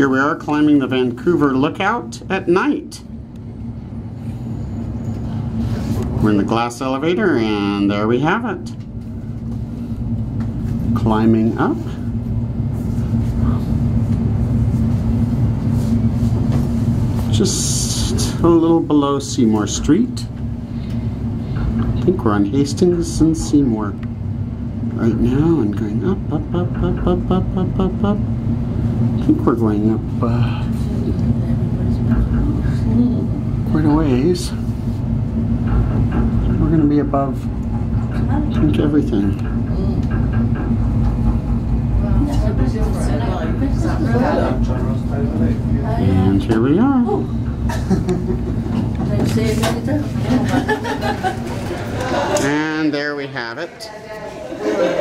Here we are climbing the Vancouver Lookout at night. We're in the glass elevator and there we have it. Climbing up. Just a little below Seymour Street. I think we're on Hastings and Seymour right now and going up, up, up, up, up, up, up, up, up. I think we're going up quite a ways. We're going to be above, I think, everything. And here we are. And there we have it.